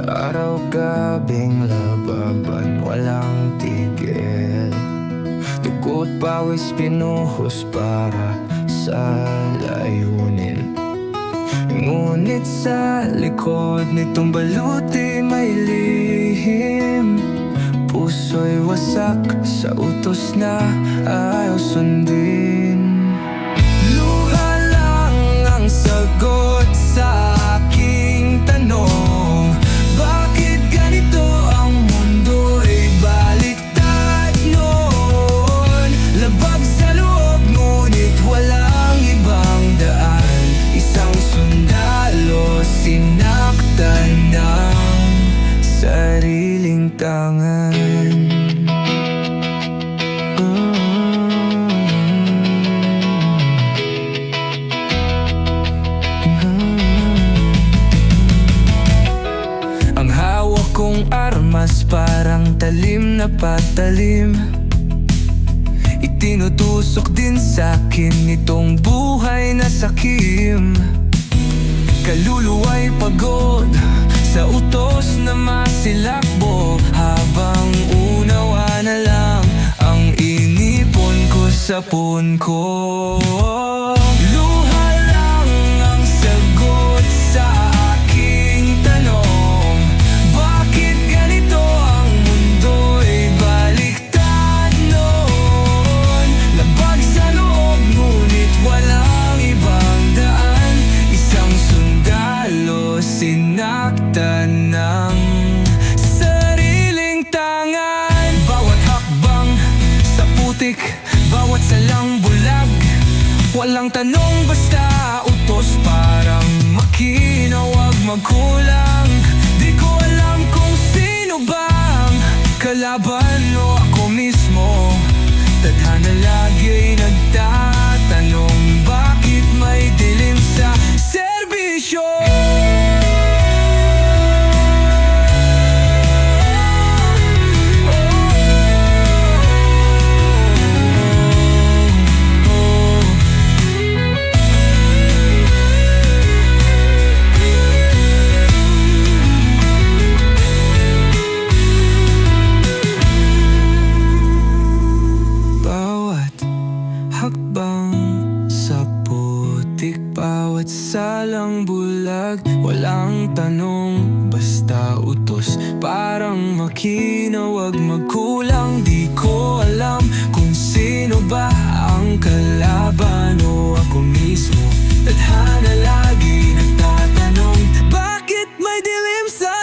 Araw-gabing lababan, walang tigil. Dugo't pawis pinuhos para sa layunin. Ngunit sa likod nitong baluti may lihim. Puso'y wasak sa utos na ayaw sundin. Luha lang ang sagot sa aking tanong. Bakit ganito ang mundo'y baliktad noon? Labag sa loob ngunit walang ibang daan. Isang sundalo sinaktan ng sariling tangan. Ang hawak kong armas parang talim na patalim. Itinutusok din sa'kin itong buhay na sakim. Kaluluwa'y pagod sa utos na masilakbo, habang unawa na lang ang inipon ko sa puon ko. Luha lang ang sagot sa aking tanong. Bakit ganito ang mundo'y baliktad noon? Labag sa loob ngunit walang ibang daan. Isang sundalo sinaktan ng sariling tangan. Bawat hakbang sa putik, bawat salang bulag, walang tanong basta utos parang makina, wag magkulang. Di ko alam kung sino bang kalaban o ako mismo. Tadhana lagi nagtatanong, bakit may dilim sa serbisyo? Hakbang sa putik, bawat salang bulag, walang tanong basta utos parang makina, wag magkulang. Di ko alam kung sino ba ang kalaban o ako mismo. Tadhana lagi nagtatanong, bakit may dilim sa